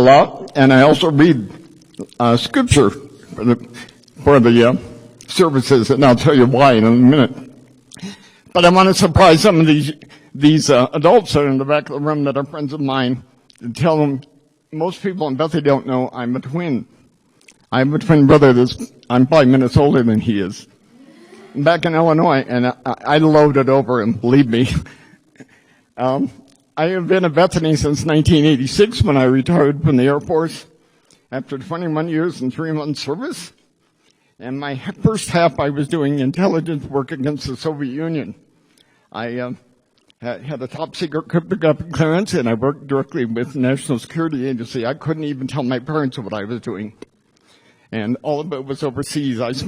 lot, and I also read scripture for the services, and I'll tell you why in a minute. But I want to surprise some of these adults that are in the back of the room that are friends of mine and tell them, most people in Bethany don't know I'm a twin. I have a twin brother I'm 5 minutes older than he is. Back in Illinois, and I loaded over him, believe me. I have been at Bethany since 1986 when I retired from the Air Force after 21 years and 3 months service. And my first half I was doing intelligence work against the Soviet Union. I had a top secret cryptographic clearance, and I worked directly with the National Security Agency. I couldn't even tell my parents what I was doing. And all of it was overseas. Out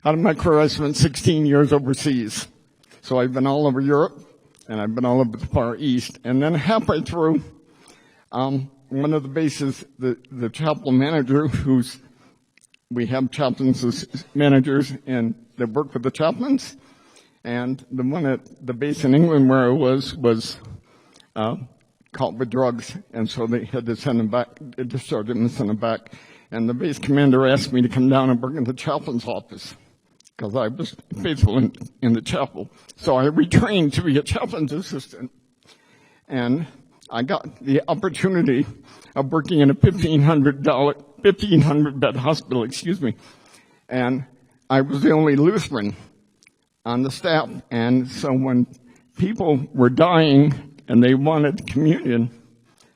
of my career, I spent 16 years overseas. So I've been all over Europe, and I've been all over the Far East. And then halfway through, one of the bases, the chapel manager, we have chaplains as managers and that work with the chaplains. And the one at the base in England where I was caught with drugs. And so they had to send him back, discharge him and send him back. And the base commander asked me to come down and work in the chaplain's office because I was faithful in the chapel. So I retrained to be a chaplain's assistant. And I got the opportunity of working in a 1,500 bed hospital, and I was the only Lutheran on the staff. And so when people were dying and they wanted communion,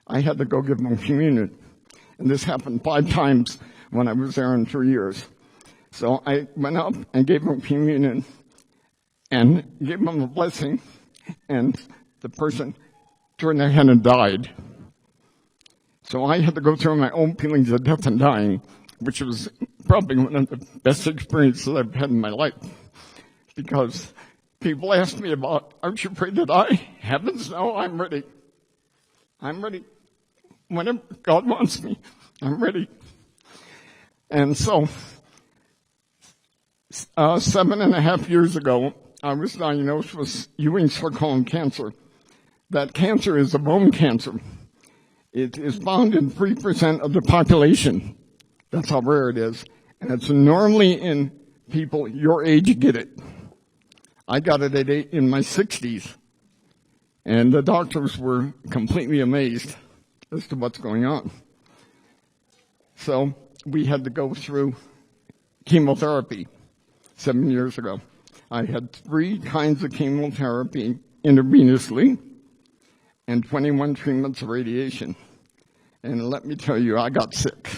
I had to go give them communion. And this happened 5 times when I was there in 3 years. So I went up and gave them communion and gave them a blessing, and the person turned their head and died. So I had to go through my own feelings of death and dying, which was probably one of the best experiences I've had in my life. Because people asked me about, aren't you afraid to die? Heavens no, I'm ready. I'm ready. Whenever God wants me, I'm ready. And so, 7.5 years ago, I was diagnosed with Ewing sarcoma cancer. That cancer is a bone cancer. It is found in 3% of the population. That's how rare it is. And it's normally in people your age get it. I got it in my 60s. And the doctors were completely amazed as to what's going on. So we had to go through chemotherapy 7 years ago. I had 3 kinds of chemotherapy intravenously and 21 treatments of radiation. And let me tell you, I got sick.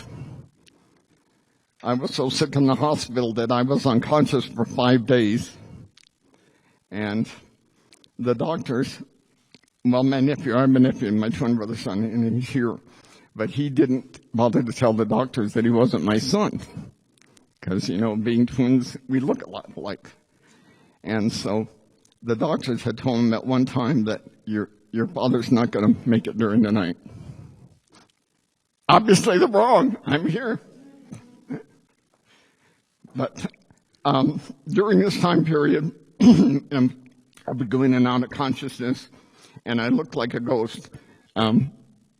I was so sick in the hospital that I was unconscious for 5 days. And the doctors, well, I have a nephew, my twin brother's son, and he's here. But he didn't bother to tell the doctors that he wasn't my son. Because, being twins, we look a lot alike. And so the doctors had told him at one time that your father's not going to make it during the night. Obviously they're wrong. I'm here. But during this time period, I'll be going in and out of consciousness, and I looked like a ghost. I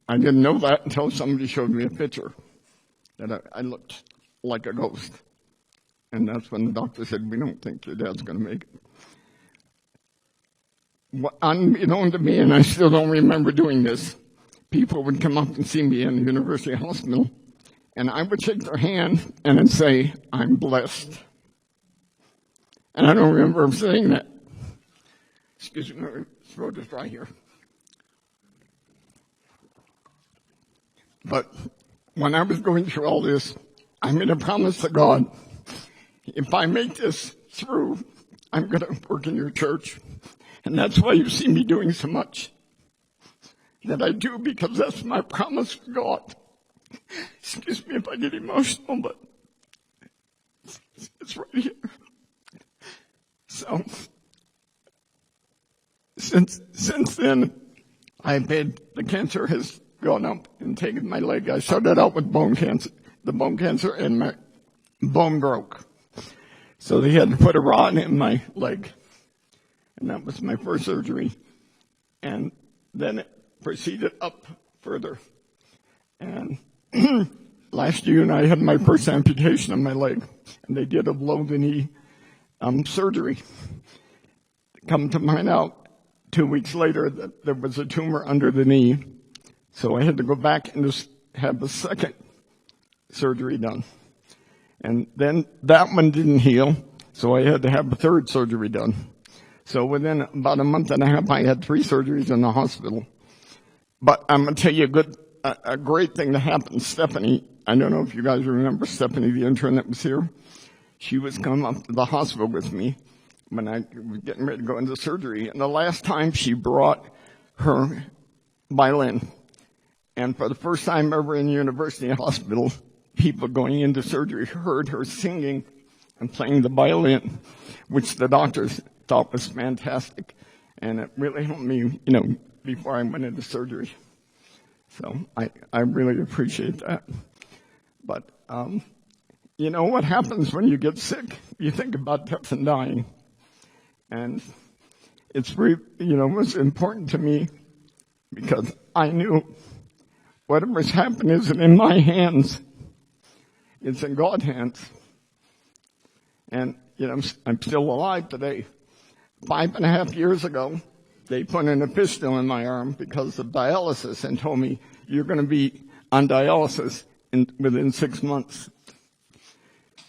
didn't know that until somebody showed me a picture that I looked like a ghost. And that's when the doctor said, we don't think your dad's going to make it. Unbeknown to me, and I still don't remember doing this, people would come up and see me in the University Hospital, and I would shake their hand and I'd say, I'm blessed. And I don't remember saying that. Excuse me, my throat is dry here. But when I was going through all this, I made a promise to God, if I make this through, I'm going to work in your church. And that's why you see me doing so much that I do, because that's my promise to God. Excuse me if I get emotional, but it's right here. So, since then, the cancer has gone up and taken my leg. I started out with bone cancer, and my bone broke. So they had to put a rod in my leg. And that was my first surgery. And then it proceeded up further. And last June I had my first amputation of my leg, and they did a below-the-knee surgery. Come to find out 2 weeks later that there was a tumor under the knee, so I had to go back and just have the second surgery done. And then that one didn't heal, so I had to have a third surgery done. So within about a month and a half, I had 3 surgeries in the hospital. But I'm going to tell you a great thing that happened. Stephanie, I don't know if you guys remember Stephanie, the intern that was here. She was coming up to the hospital with me when I was getting ready to go into surgery. And the last time she brought her violin. And for the first time ever in university hospital, people going into surgery heard her singing and playing the violin, which the doctors thought was fantastic. And it really helped me, before I went into surgery. So I really appreciate that. But, what happens when you get sick? You think about death and dying. And it's really, was important to me because I knew whatever's happened isn't in my hands. It's in God's hands. And, I'm still alive today. 5.5 years ago, they put in a fistula in my arm because of dialysis and told me, you're going to be on dialysis within 6 months.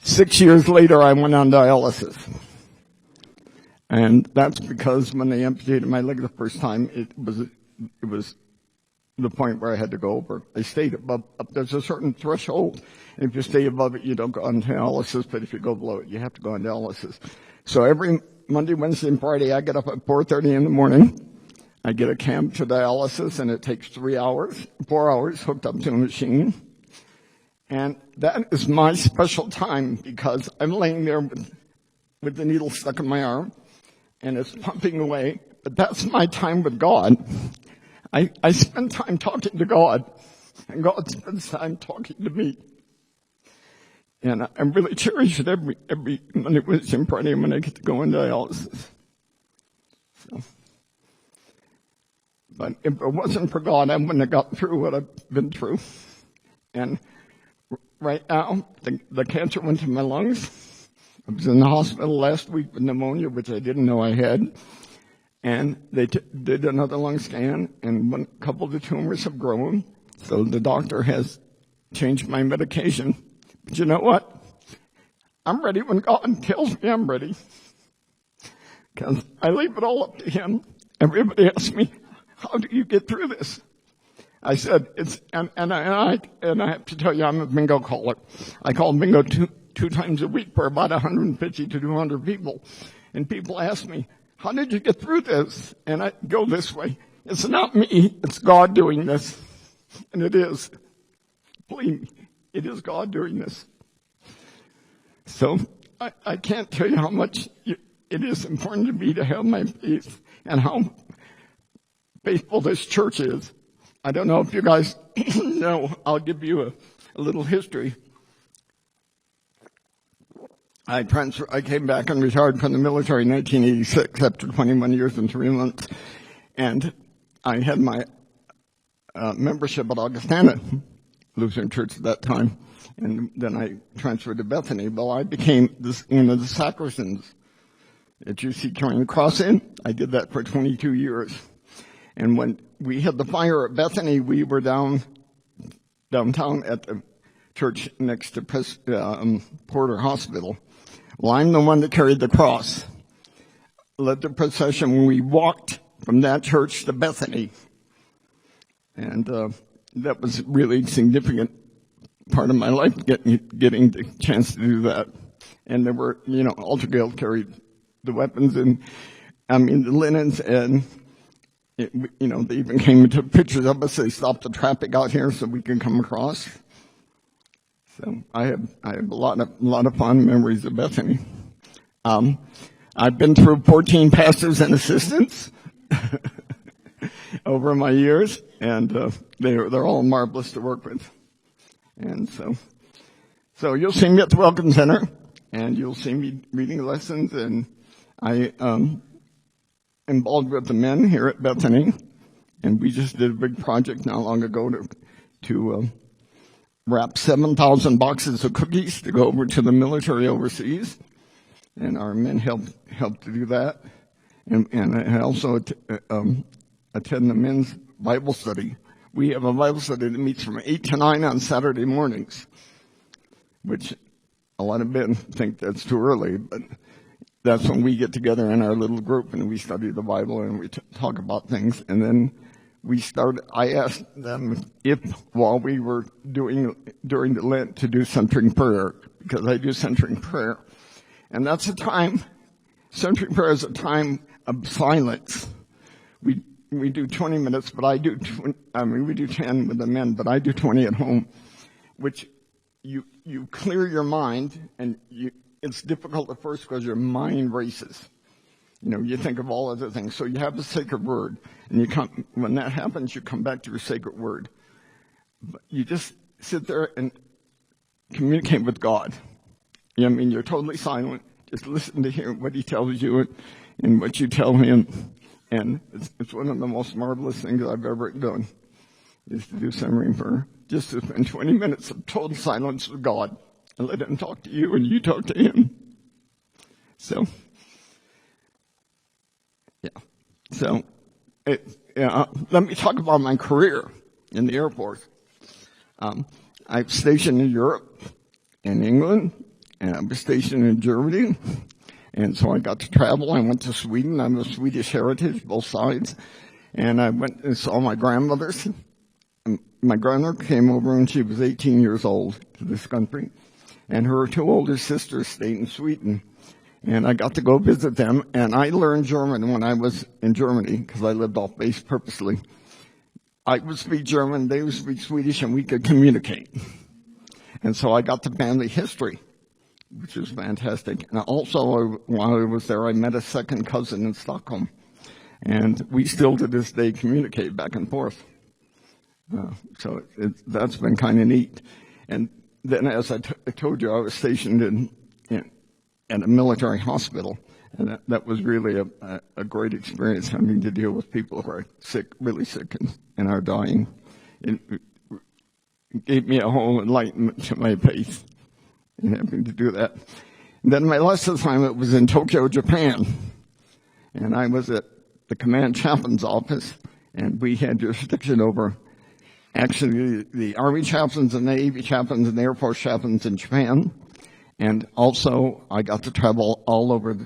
6 years later, I went on dialysis. And that's because when they amputated my leg the first time, it was the point where I had to go over. I stayed above, there's a certain threshold. And if you stay above it, you don't go on dialysis, but if you go below it, you have to go on dialysis. So every Monday, Wednesday, and Friday, I get up at 4:30 in the morning. I get a cab to dialysis, and it takes 4 hours, hooked up to a machine. And that is my special time because I'm laying there with the needle stuck in my arm, and it's pumping away. But that's my time with God. I spend time talking to God, and God spends time talking to me. And I really cherish it every Monday, Wednesday, and Friday when I get to go on dialysis. So, but if it wasn't for God, I wouldn't have got through what I've been through. And right now, the cancer went to my lungs. I was in the hospital last week with pneumonia, which I didn't know I had. And they did another lung scan, and a couple of the tumors have grown. So the doctor has changed my medication. But you know what? I'm ready when God tells me I'm ready. Because I leave it all up to Him. Everybody asks me, how do you get through this? I said, and I have to tell you, I'm a bingo caller. I call bingo two times a week for about 150 to 200 people. And people ask me, how did you get through this? And I go this way. It's not me, it's God doing this. And it is. Believe me, it is God doing this. So I can't tell you how much it is important to me to have my faith and how faithful this church is. I don't know if you guys know, I'll give you a little history. I came back and retired from the military in 1986 after 21 years and 3 months. And I had my membership at Augustana Lutheran Church at that time. And then I transferred to Bethany. Well, I became one of the sacristans that you see carrying the cross in. I did that for 22 years. And when we had the fire at Bethany, we were downtown at the church next to Porter Hospital. Well, I'm the one that carried the cross, led the procession when we walked from that church to Bethany. And that was really significant part of my life, getting the chance to do that. And there were, Altar Guild carried the weapons and, the linens, and, they even came and took pictures of us. They stopped the traffic out here so we could come across. So I have a lot of fond memories of Bethany. I've been through 14 pastors and assistants over my years, and they're all marvelous to work with. And so you'll see me at the Welcome Center, and you'll see me reading lessons, and I involved with the men here at Bethany, and we just did a big project not long ago to wrapped 7,000 boxes of cookies to go over to the military overseas, and our men helped to do that. And I also attend the men's Bible study. We have a Bible study that meets from 8 to 9 on Saturday mornings, which a lot of men think that's too early, but that's when we get together in our little group and we study the Bible and we talk about things. And then I asked them if, while we were during the Lent, to do centering prayer, because I do centering prayer. And that's a time, centering prayer is a time of silence. We do 20 minutes, but we do 10 with the men, but I do 20 at home, which you clear your mind, and it's difficult at first because your mind races. You think of all other things. So you have the sacred word, and when that happens, you come back to your sacred word. But you just sit there and communicate with God. You're totally silent. Just listen to him, what he tells you and what you tell him. And it's one of the most marvelous things I've ever done, is to do centering prayer. Just to spend 20 minutes of total silence with God and let him talk to you and you talk to him. So, yeah. So, let me talk about my career in the Air Force. I was stationed in Europe, in England, and I was stationed in Germany. And so I got to travel. I went to Sweden. I'm of Swedish heritage, both sides. And I went and saw my grandmothers. My grandmother came over when she was 18 years old to this country. And her two older sisters stayed in Sweden. And I got to go visit them. And I learned German when I was in Germany, because I lived off base purposely. I would speak German, they would speak Swedish, and we could communicate. And so I got the family history, which is fantastic. And also, while I was there, I met a second cousin in Stockholm. And we still, to this day, communicate back and forth. So that's been kind of neat. And then, as I told you, I was stationed at a military hospital. And that was really a great experience, having to deal with people who are sick, really sick, and are dying. It gave me a whole enlightenment to my faith in having to do that. And then my last assignment was in Tokyo, Japan. And I was at the command chaplain's office, and we had jurisdiction over actually the Army chaplains and the Navy chaplains and the Air Force chaplains in Japan. And also, I got to travel all over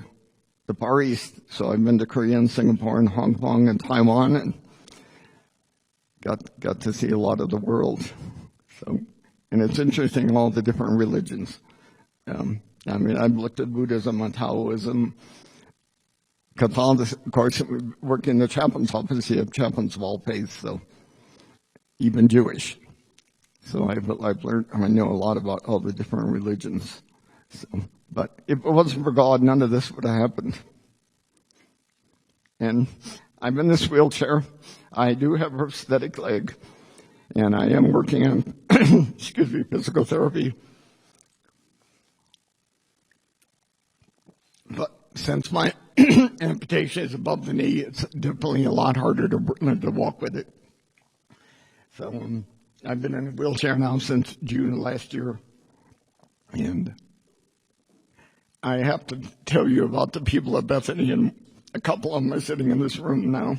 the Far East. So I've been to Korea and Singapore and Hong Kong and Taiwan, and got to see a lot of the world. So, and it's interesting, all the different religions. I've looked at Buddhism and Taoism. Catholicism, of course, working in the chaplain's office, you have chaplains of all faiths, so even Jewish. So I've learned, I know a lot about all the different religions. So, but if it wasn't for God, none of this would have happened. And I'm in this wheelchair. I do have a prosthetic leg, and I am working on, physical therapy. But since my amputation is above the knee, it's definitely a lot harder to walk with it. So I've been in a wheelchair now since June of last year. And I have to tell you about the people of Bethany, and a couple of them are sitting in this room now.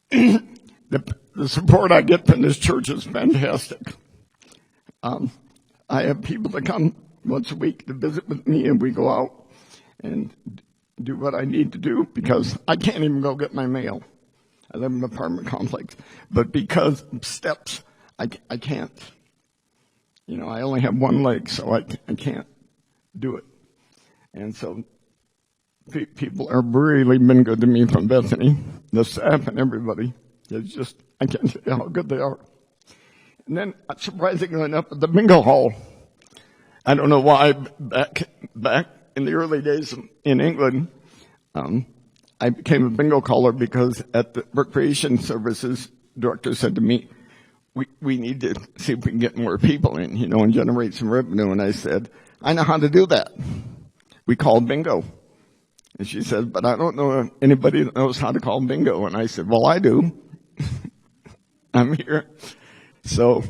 The support I get from this church is fantastic. I have people that come once a week to visit with me, and we go out and do what I need to do, because I can't even go get my mail. I live in an apartment complex. But because of steps, I can't. I only have one leg, so I can't do it. And so people have really been good to me from Bethany, the staff and everybody. It's just, I can't tell you how good they are. And then, surprisingly enough, at the bingo hall, I don't know why, back in the early days in England, I became a bingo caller because at the recreation services, director said to me, we need to see if we can get more people in, and generate some revenue. And I said, I know how to do that. We call bingo. And she said, but I don't know anybody that knows how to call bingo. And I said, well, I do. I'm here. So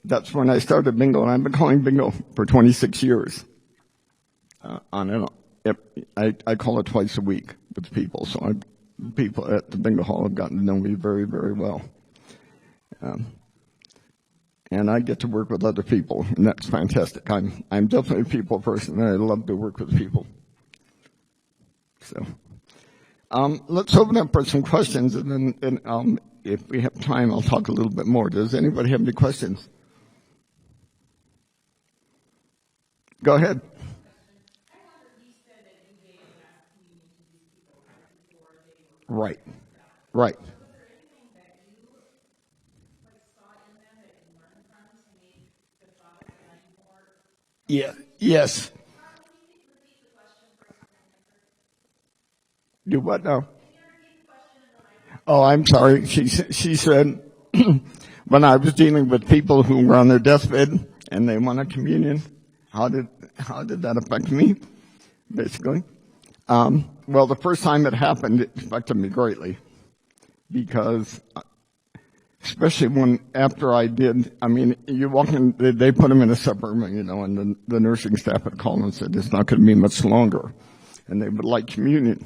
That's when I started bingo, and I've been calling bingo for 26 years. On and on. I call it twice a week with people, so people at the bingo hall have gotten to know me very, very well. And I get to work with other people, and that's fantastic. I'm definitely a people person, and I love to work with people. So, let's open up for some questions, and then if we have time, I'll talk a little bit more. Does anybody have any questions? Go ahead. Right. Right. Yeah. Yes. Do what now? Oh, I'm sorry. She said when I was dealing with people who were on their deathbed and they wanted communion, how did that affect me? Basically, well, the first time it happened, it affected me greatly because, especially when after I did, I mean, you walk in, they put them in a separate room, and the nursing staff had called and said it's not going to be much longer, and they would like communion.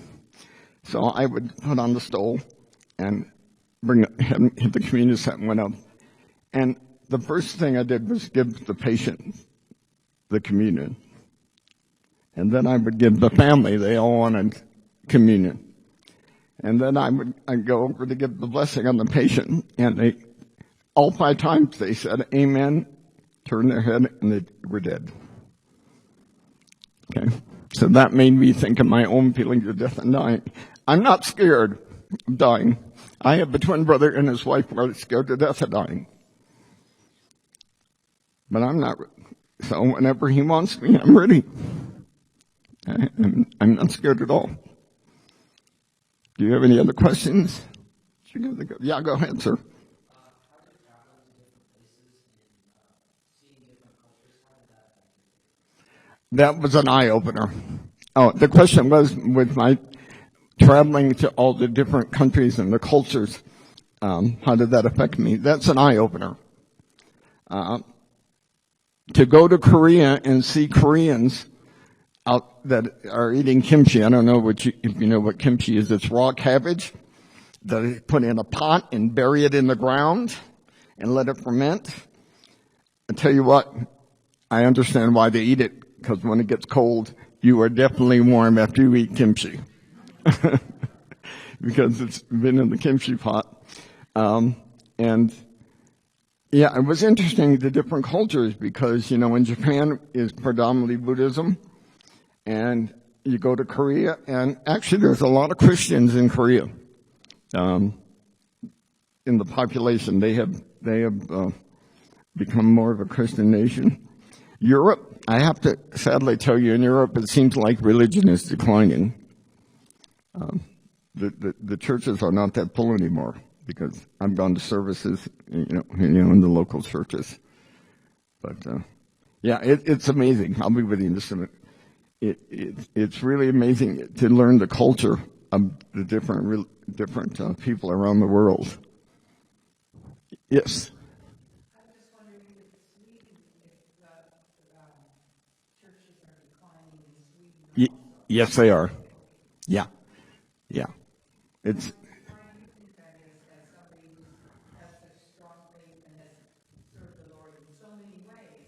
So I would put on the stole and hit the communion set and went up. And the first thing I did was give the patient the communion. And then I would give the family, they all wanted communion. And then I'd go over to give the blessing on the patient, and all 5 times they said amen, turned their head, and they were dead. Okay. So that made me think of my own feelings of death and dying. I'm not scared of dying. I have a twin brother and his wife who are scared to death of dying. But I'm not. So whenever he wants me, I'm ready. I'm not scared at all. Do you have any other questions? Yeah, go ahead, sir. That was an eye-opener. Oh, the question was, with my traveling to all the different countries and the cultures, how did that affect me? That's an eye-opener. To go to Korea and see Koreans out that are eating kimchi. I don't know if you know what kimchi is. It's raw cabbage that they put in a pot and bury it in the ground and let it ferment. I tell you what, I understand why they eat it, because when it gets cold, you are definitely warm after you eat kimchi. Because it's been in the kimchi pot. And yeah, it was interesting, the different cultures, because, in Japan is predominantly Buddhism, and you go to Korea, and actually there's a lot of Christians in Korea. In the population, they have become more of a Christian nation. Europe, I have to sadly tell you, in Europe it seems like religion is declining. The churches are not that full anymore, because I've gone to services, in the local churches. But yeah, it's amazing. I'll be with you in just a minute. It's really amazing to learn the culture of the different people around the world. Yes. I was just wondering if Sweden, if the churches are declining in Sweden. Yes, they are. Yeah. It's. Why do you think that is, as somebody who has such strong faith and has served the Lord in so many ways?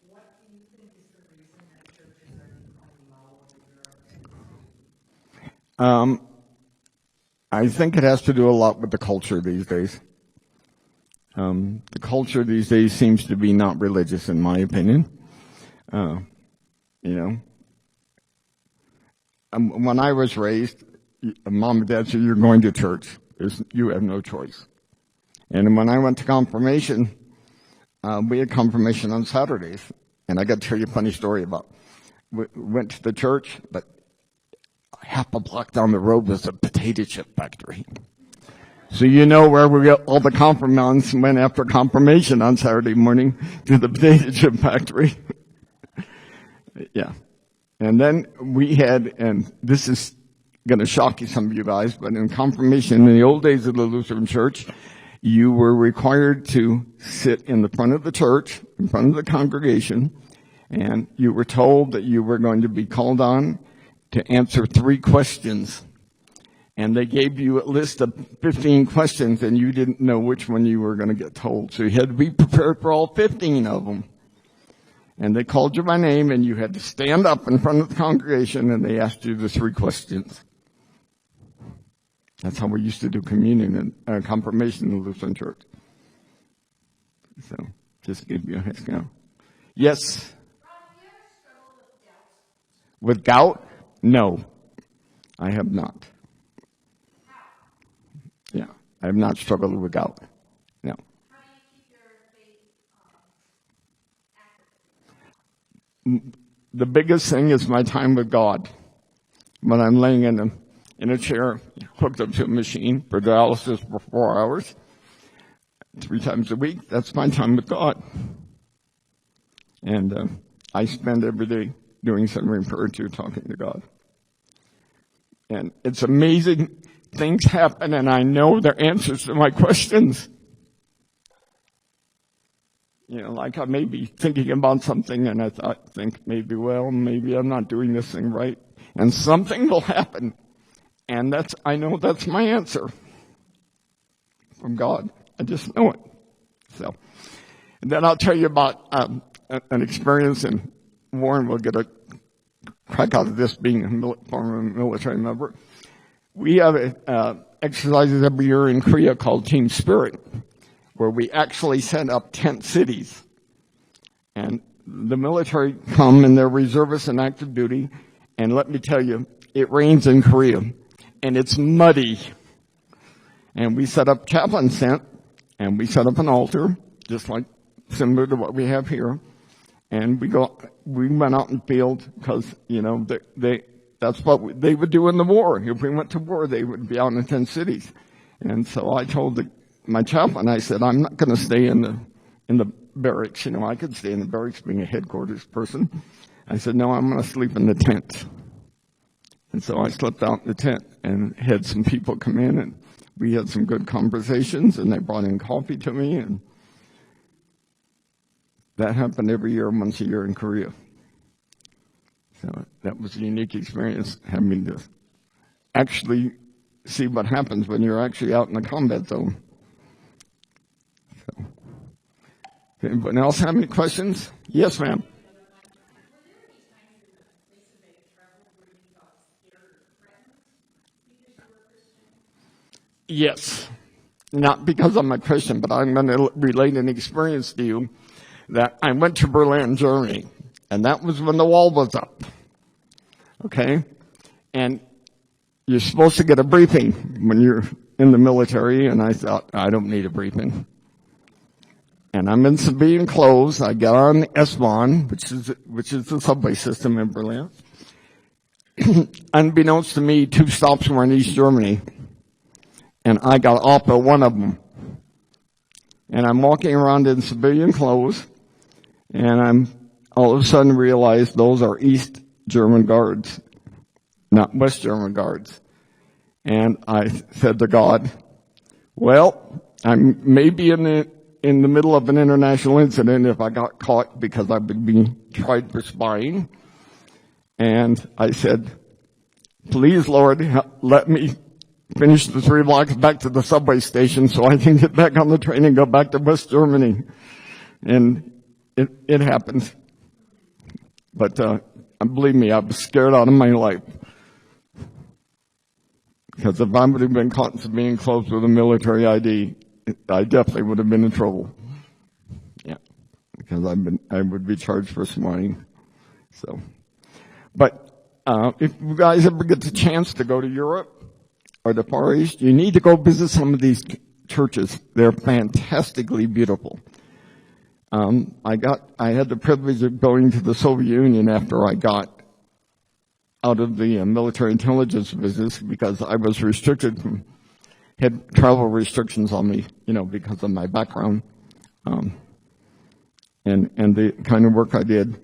What do you think is the reason that churches are declining all over Europe? I think it has to do a lot with the culture these days. The culture these days seems to be not religious, in my opinion. When I was raised, Mom and Dad said, "You're going to church. You have no choice." And when I went to confirmation, we had confirmation on Saturdays. And I got to tell you a funny story about, we went to the church, but half a block down the road was a potato chip factory. So where we got all the confirmants went after confirmation on Saturday morning to the potato chip factory. Yeah. And then we had, and this is going to shock some of you guys, but in confirmation in the old days of the Lutheran Church, You were required to sit in the front of the church, in front of the congregation, and you were told that you were going to be called on to answer 3 questions. And they gave you a list of 15 questions, and you didn't know which one you were going to get told. So you had to be prepared for all 15 of them. And they called you by name, and you had to stand up in front of the congregation, and they asked you the 3 questions. That's how we used to do communion and confirmation in the Lutheran Church. So, just give you a head count. Yes? With gout? No, I have not. Yeah, I have not struggled with gout. No. How do you keep your faith active? The biggest thing is my time with God. When I'm laying in a chair, hooked up to a machine for dialysis for 4 hours, 3 times a week, that's my time with God. And I spend every day doing some prayer to talking to God. And it's amazing. Things happen, and I know their answers to my questions. You know, like I may be thinking about something, and I think maybe I'm not doing this thing right. And something will happen, and I know that's my answer from God. I just know it. So, and then I'll tell you about an experience, and Warren will get a crack out of this being a former military member. We have exercises every year in Korea called Team Spirit, where we actually set up tent cities. And the military come and they're reservists and active duty. And let me tell you, it rains in Korea. And it's muddy. And we set up chaplain tent. And we set up an altar, just like similar to what we have here. And we went out in the field because, you know, that's what they would do in the war. If we went to war, they would be out in 10 cities. And so I told my chaplain, I said, I'm not going to stay in the barracks. You know, I could stay in the barracks being a headquarters person. I said, no, I'm going to sleep in the tent. And so I slept out in the tent and had some people come in, and we had some good conversations, and they brought in coffee to me. And that happened every year, once a year in Korea. So that was a unique experience, having to actually see what happens when you're actually out in the combat zone. So, anybody else have any questions? Yes, ma'am. Yes. Not because I'm a Christian, but I'm going to relate an experience to you that I went to Berlin, Germany. And that was when the wall was up. Okay? And you're supposed to get a briefing when you're in the military, and I thought, I don't need a briefing. And I'm in civilian clothes. I get on the S-Bahn, which is the subway system in Berlin. Unbeknownst to me, 2 stops were in East Germany. And I got off at one of them. And I'm walking around in civilian clothes, and I'm all of a sudden realized those are East German guards, not West German guards. And I said to God, well, I'm maybe in the middle of an international incident if I got caught, because I would be tried for spying. And I said, please, Lord, let me finish the 3 blocks back to the subway station so I can get back on the train and go back to West Germany. And it happened. But believe me, I was scared out of my life. Because if I would have been caught in civilian clothes with a military ID, I definitely would have been in trouble. Yeah, because I would be charged for spying. So, but if you guys ever get the chance to go to Europe or the Far East, you need to go visit some of these churches. They're fantastically beautiful. I had the privilege of going to the Soviet Union after I got out of the military intelligence business, because I was restricted from, had travel restrictions on me, you know, because of my background, and the kind of work I did.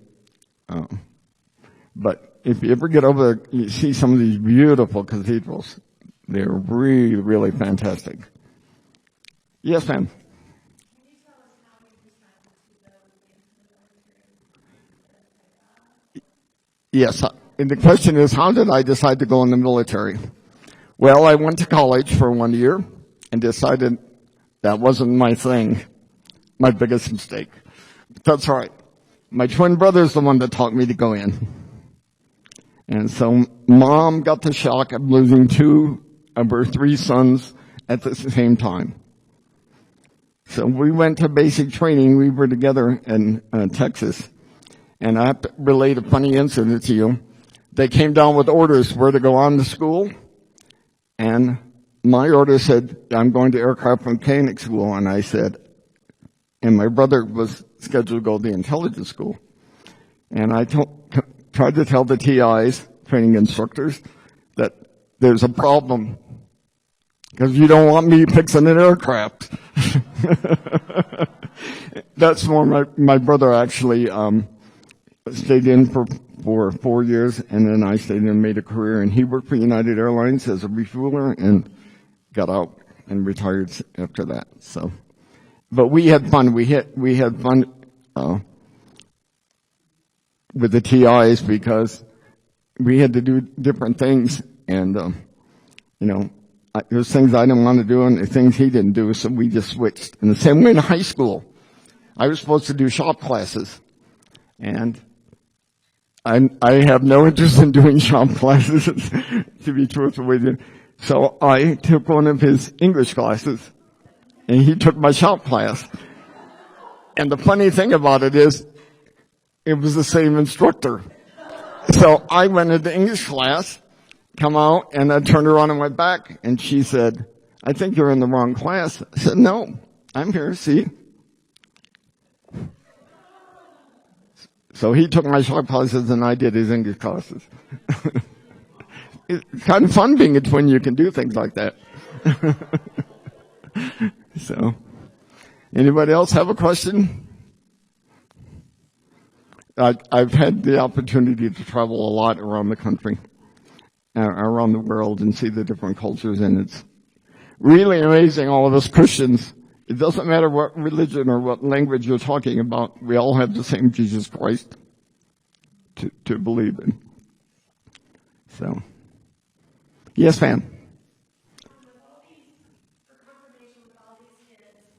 But if you ever get over there, you see some of these beautiful cathedrals. They're really, really fantastic. Yes, ma'am. Yes. And the question is, how did I decide to go in the military? Well, I went to college for 1 year and decided that wasn't my thing. My biggest mistake. But that's all right. My twin brother's the one that taught me to go in. And so Mom got the shock of losing 2 of her 3 sons at the same time. So we went to basic training. We were together in Texas. And I have to relate a funny incident to you. They came down with orders where to go on to school. And my order said, I'm going to aircraft mechanic school. And I said, and my brother was scheduled to go to the intelligence school. And I tried to tell the TIs, training instructors, that there's a problem. Because you don't want me fixing an aircraft. That's more my brother actually, stayed in for 4 years, and then I stayed in and made a career, and he worked for United Airlines as a refueler and got out and retired after that. So, but we had fun. We had fun, with the TIs because we had to do different things, and, there's things I didn't want to do and things he didn't do, so we just switched. And the same way in high school. I was supposed to do shop classes, and I have no interest in doing shop classes, to be truthful with you. So I took one of his English classes, and he took my shop class. And the funny thing about it is, it was the same instructor. So I went into English class, come out, and I turned around and went back, and she said, I think you're in the wrong class. I said, no, I'm here, see? So he took my shop classes and I did his English classes. It's kind of fun being a twin. You can do things like that. So, anybody else have a question? I've had the opportunity to travel a lot around the country, around the world, and see the different cultures, and it's really amazing, all of us Christians. It doesn't matter what religion or what language you're talking about. We all have the same Jesus Christ to believe in. So, yes, ma'am. For confirmation with all these kids,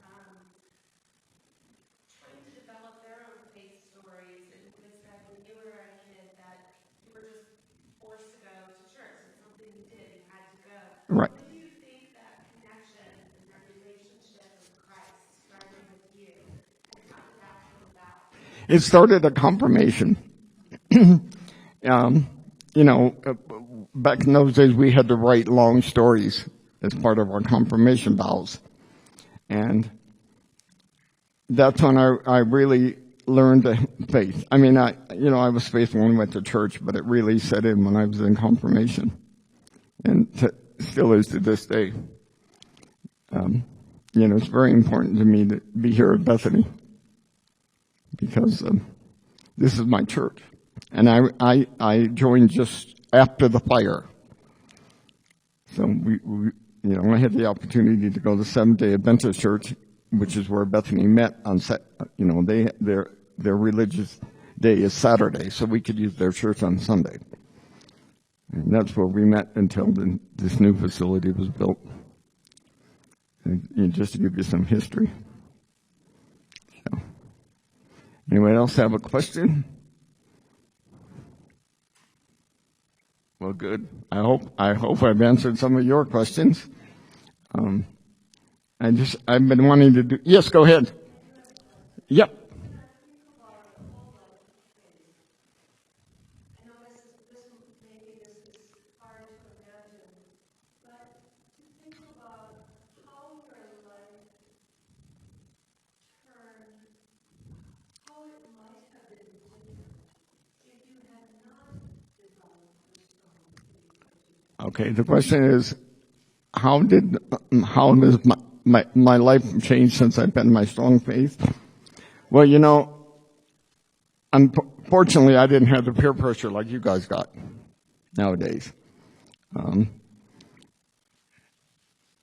trying to develop their own faith stories, and you said when you were a kid that you were just forced to go to church. It's something you did, you had to go. Right. When do you think that connection and that relationship with Christ started with you? And how did that come about? It started a confirmation. Back in those days, we had to write long stories as part of our confirmation vows. And that's when I really learned the faith. I mean, I was faithful when I went to church, but it really set in when I was in confirmation. And still is to this day. It's very important to me to be here at Bethany because this is my church. And I joined just after the fire. So I had the opportunity to go to Seventh-day Adventist Church, which is where Bethany met on their religious day is Saturday, so we could use their church on Sunday. And that's where we met until this new facility was built. And just to give you some history. So, anyone else have a question? Well, good. I hope I've answered some of your questions. I've been wanting to do. Yes, go ahead. Yep. Okay, the question is, how has my life changed since I've been in my strong faith? Well, unfortunately, I didn't have the peer pressure like you guys got nowadays.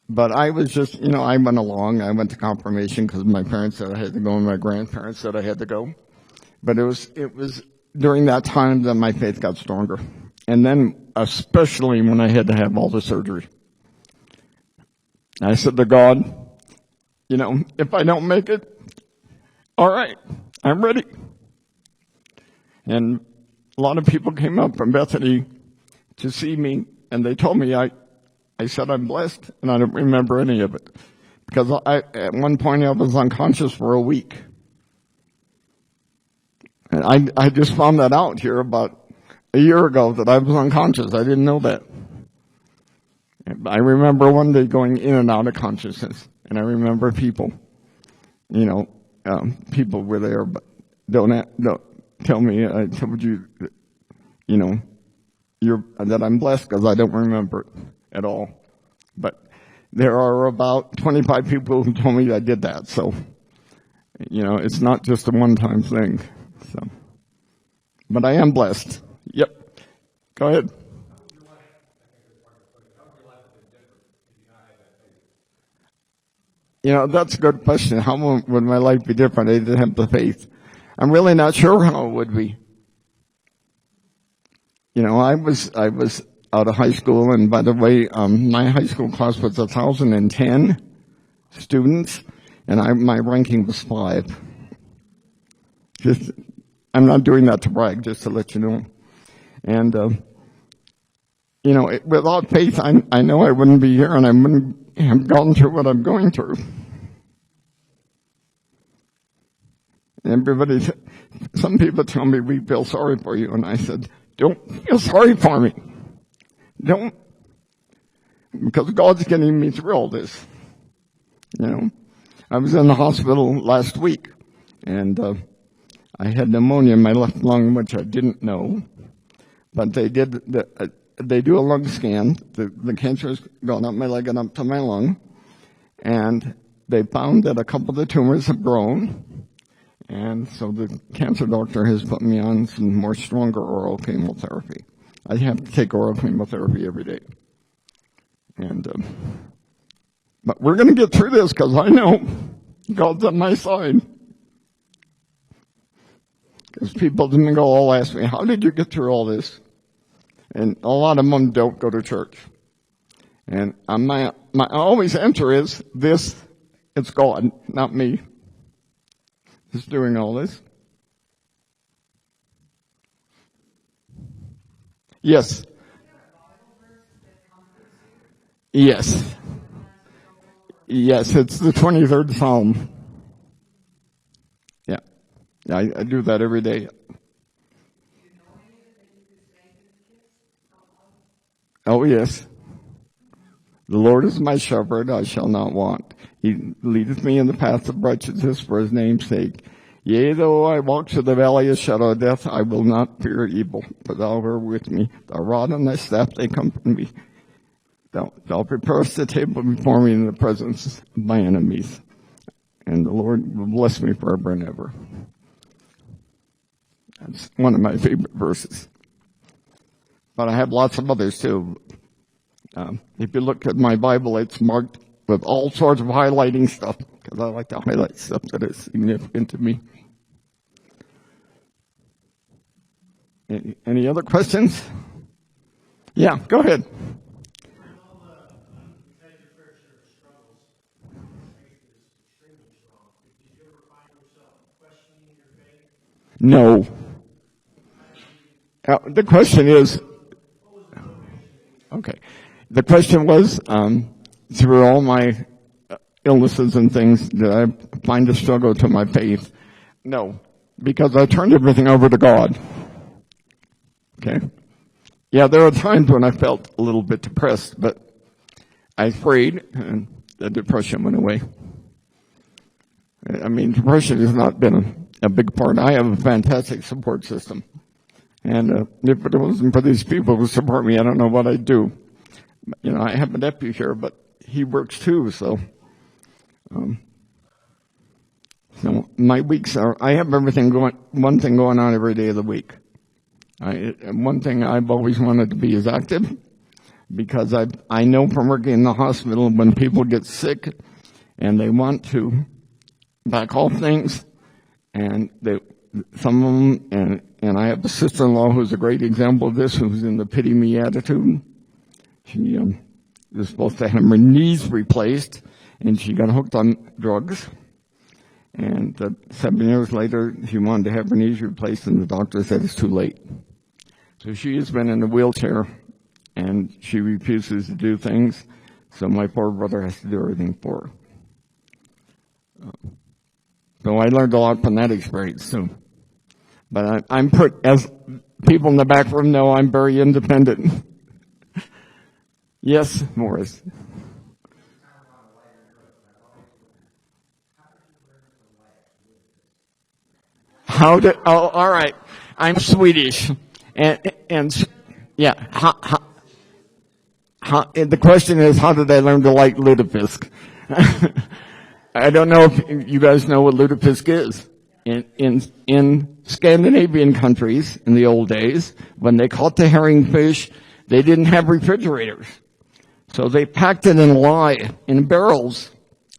But I was just, I went along. I went to confirmation because my parents said I had to go and my grandparents said I had to go. But it was during that time that my faith got stronger. And then especially when I had to have all the surgery. I said to God, if I don't make it, all right, I'm ready. And a lot of people came up from Bethany to see me, and they told me I said I'm blessed, and I don't remember any of it. Because at one point I was unconscious for a week. And I just found that out here about a year ago that I was unconscious. I didn't know that. I remember one day going in and out of consciousness, and I remember people, people were there, but don't tell me I told you, that I'm blessed because I don't remember it at all. But there are about 25 people who told me I did that, so, it's not just a one-time thing. So, but I am blessed. Yep. Go ahead. That's a good question. How would my life be different if I didn't have the faith? I'm really not sure how it would be. I was out of high school, and by the way, my high school class was 1,010 students, and my ranking was 5. I'm not doing that to brag, just to let you know. And, without faith, I know I wouldn't be here, and I wouldn't have gone through what I'm going through. Some people tell me, we feel sorry for you, and I said, don't feel sorry for me. Don't. Because God's getting me through all this. I was in the hospital last week, and I had pneumonia in my left lung, which I didn't know. But they do a lung scan. The cancer has gone up my leg and up to my lung. And they found that a couple of the tumors have grown. And so the cancer doctor has put me on some more stronger oral chemotherapy. I have to take oral chemotherapy every day. And, but we're going to get through this because I know God's on my side. Because people didn't all ask me, how did you get through all this? And a lot of them don't go to church. And my always answer is this, it's God, not me, who's doing all this. Yes. Yes. Yes, it's the 23rd Psalm. Yeah. I do that every day. Oh, yes. The Lord is my shepherd, I shall not want. He leadeth me in the path of righteousness for his name's sake. Yea, though I walk through the valley of shadow of death, I will not fear evil, for thou art with me. Thy rod and thy staff, they comfort me. Thou preparest the table before me in the presence of my enemies. And the Lord will bless me forever and ever. That's one of my favorite verses. But I have lots of others too. If you look at my Bible, it's marked with all sorts of highlighting stuff, because I like to highlight stuff that is significant to me. Any other questions? Yeah, go ahead. No. The question is, okay. The question was, through all my illnesses and things, did I find a struggle to my faith? No, because I turned everything over to God. Okay? Yeah, there are times when I felt a little bit depressed, but I prayed and the depression went away. I mean, depression has not been a big part. I have a fantastic support system. And if it wasn't for these people who support me, I don't know what I'd do. I have a nephew here, but he works too, so my weeks are, I have one thing going on every day of the week. One thing I've always wanted to be is active, because I know from working in the hospital when people get sick and they want to back off things, and some of them, and I have a sister-in-law who's a great example of this, who's in the pity me attitude. She was supposed to have her knees replaced, and she got hooked on drugs. And 7 years later, she wanted to have her knees replaced, and the doctor said it's too late. So she has been in a wheelchair, and she refuses to do things, so my poor brother has to do everything for her. So I learned a lot from that experience, too. But as people in the back room know, I'm very independent. Yes, Morris. All right. I'm Swedish. And yeah, the question is, how did I learn to like lutefisk? I don't know if you guys know what lutefisk is. In Scandinavian countries in the old days, when they caught the herring fish, they didn't have refrigerators. So they packed it in lye in barrels,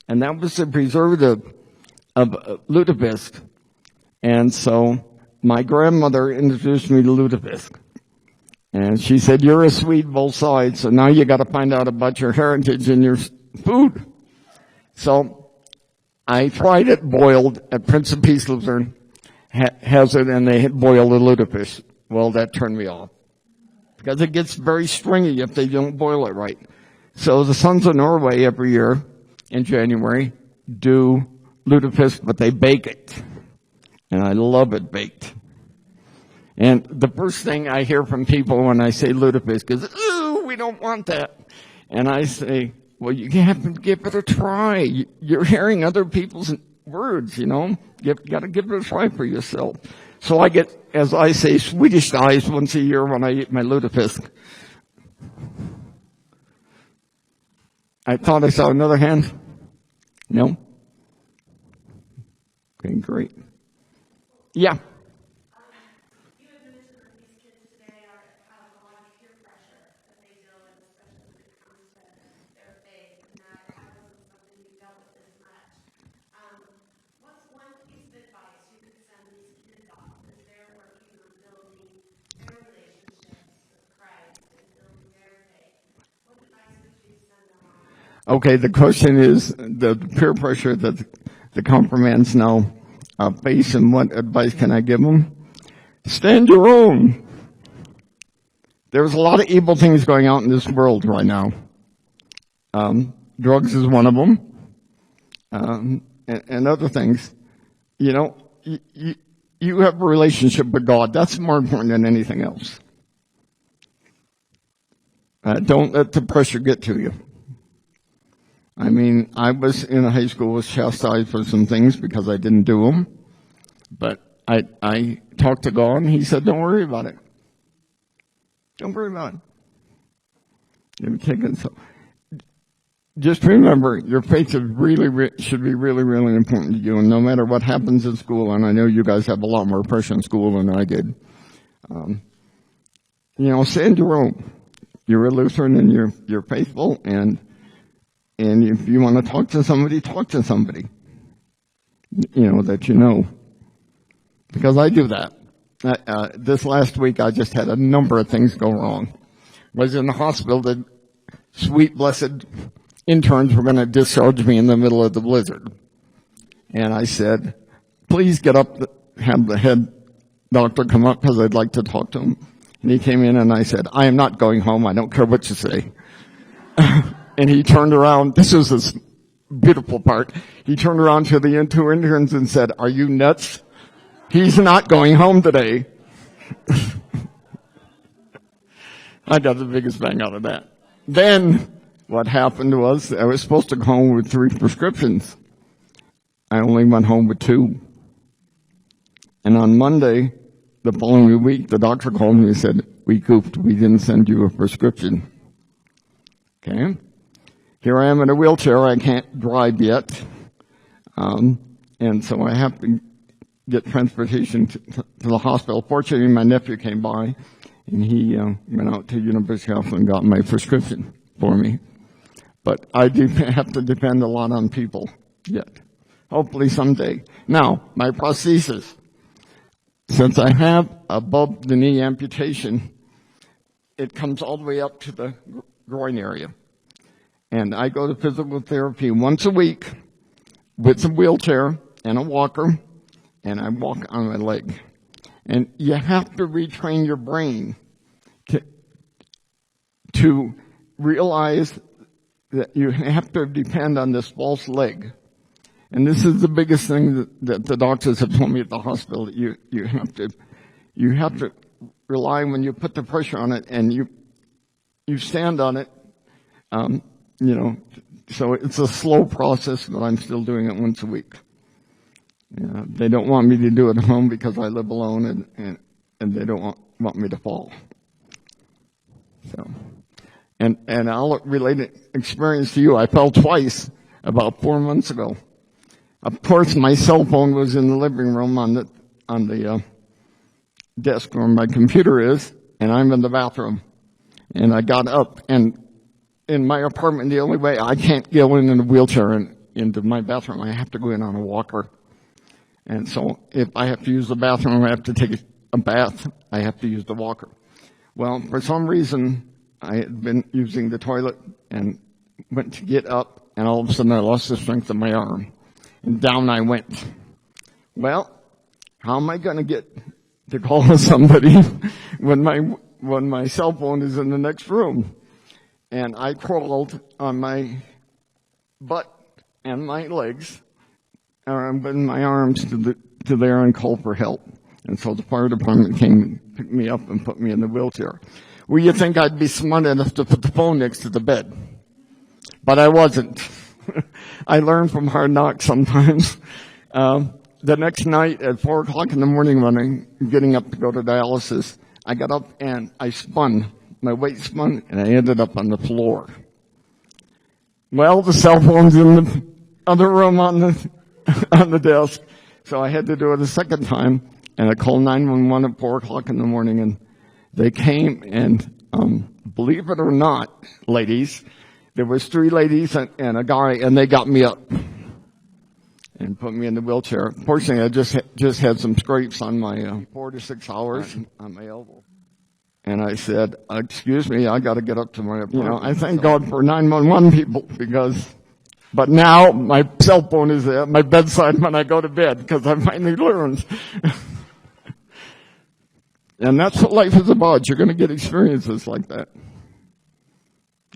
and that was the preservative of lutefisk. And so my grandmother introduced me to lutefisk. And she said, you're a Swede both sides, so now you got to find out about your heritage and your food. So I tried it boiled at Prince of Peace Lutheran, has it, and they boil the lutefisk. Well, that turned me off, because it gets very stringy if they don't boil it right. So the Sons of Norway every year in January do lutefisk, but they bake it. And I love it baked. And the first thing I hear from people when I say lutefisk is, ooh, we don't want that. And I say, well, you have to give it a try. You're hearing other people's words, you know. You got to give it a try for yourself. So I get, as I say, Swedish eyes once a year when I eat my lutefisk. I thought I saw another hand. No? Okay, great. Yeah. You had mentioned that these kids today have a lot of peer pressure that they deal with, especially when it comes to their faith, and that wasn't something you dealt with as much. What's one piece of advice you could send these kids off as they're working on building their relationships with Christ and building their faith? What advice would you send them on? Okay, the question is the peer pressure that the confirmands now face, and what advice can I give them? Stand your own. There's a lot of evil things going on in this world right now. Drugs is one of them, and other things. You know, you have a relationship with God. That's more important than anything else. Don't let the pressure get to you. I mean, I was in high school, was chastised for some things because I didn't do them. But I talked to God, and He said, don't worry about it. Don't worry about it. Just remember, your faith should be really, really important to you. And no matter what happens in school, and I know you guys have a lot more pressure in school than I did, stand your own. You're a Lutheran, and you're faithful, and if you want to talk to somebody, that you know. Because I do that. This last week, I just had a number of things go wrong. Was in the hospital, the sweet, blessed interns were going to discharge me in the middle of the blizzard. And I said, please get up, have the head doctor come up, because I'd like to talk to him. And he came in, and I said, I am not going home. I don't care what you say. And he turned around. This is this beautiful part. He turned around to the two interns and said, are you nuts? He's not going home today. I got the biggest bang out of that. Then what happened was I was supposed to go home with 3 prescriptions. I only went home with 2. And on Monday, the following week, the doctor called me and said, we goofed. We didn't send you a prescription. Okay. Here I am in a wheelchair. I can't drive yet. And so I have to get transportation to the hospital. Fortunately, my nephew came by, And he went out to University of Health and got my prescription for me. But I do have to depend a lot on people yet. Hopefully someday. Now, my prosthesis. Since I have above the knee amputation, it comes all the way up to the groin area. And I go to physical therapy once a week with a wheelchair and a walker, and I walk on my leg. And you have to retrain your brain to realize that you have to depend on this false leg. And this is the biggest thing that the doctors have told me at the hospital, that you have to rely when you put the pressure on it and you stand on it, so it's a slow process, but I'm still doing it once a week. They don't want me to do it at home because I live alone and they don't want me to fall. So, and I'll relate an experience to you. I fell twice about 4 months ago. Of course, my cell phone was in the living room on the desk where my computer is, and I'm in the bathroom. And I got up, and in my apartment, the only way I can't go in a wheelchair into my bathroom, I have to go in on a walker. And so if I have to use the bathroom, I have to take a bath, I have to use the walker. Well, for some reason, I had been using the toilet and went to get up, and all of a sudden I lost the strength of my arm. And down I went. Well, how am I going to get to call somebody when my cell phone is in the next room? And I crawled on my butt and my legs, and my arms to there and called for help. And so the fire department came and picked me up and put me in the wheelchair. Well, you think I'd be smart enough to put the phone next to the bed. But I wasn't. I learn from hard knocks sometimes. The next night at 4 o'clock in the morning when I'm getting up to go to dialysis, I got up and I spun. My weight spun and I ended up on the floor. Well, the cell phone's in the other room on the desk, so I had to do it a second time, and I called 911 at 4 o'clock in the morning, and they came, and believe it or not, ladies, there was 3 ladies and a guy, and they got me up and put me in the wheelchair. Fortunately, I just had some scrapes on my 4 to 6 hours on my elbow. And I said, excuse me, I got to get up to my apartment. I thank God for 911 people but now my cell phone is at my bedside when I go to bed because I finally learned. And that's what life is about. You're going to get experiences like that.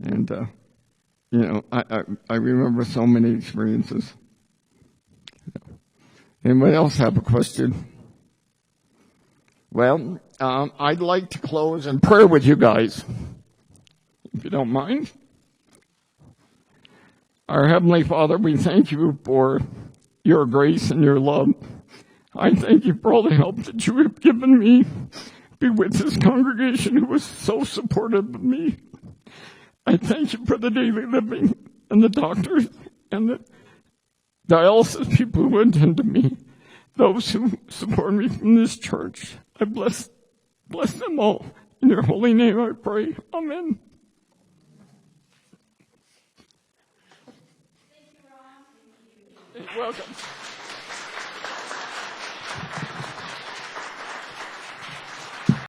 And, I remember so many experiences. Anybody else have a question? Well, I'd like to close in prayer with you guys, if you don't mind. Our Heavenly Father, we thank you for your grace and your love. I thank you for all the help that you have given me. Be with this congregation who was so supportive of me. I thank you for the daily living and the doctors and the dialysis people who attend to me, those who support me from this church. I bless them all. In your holy name I pray. Amen. Thank you, Ron. Thank you. You're welcome.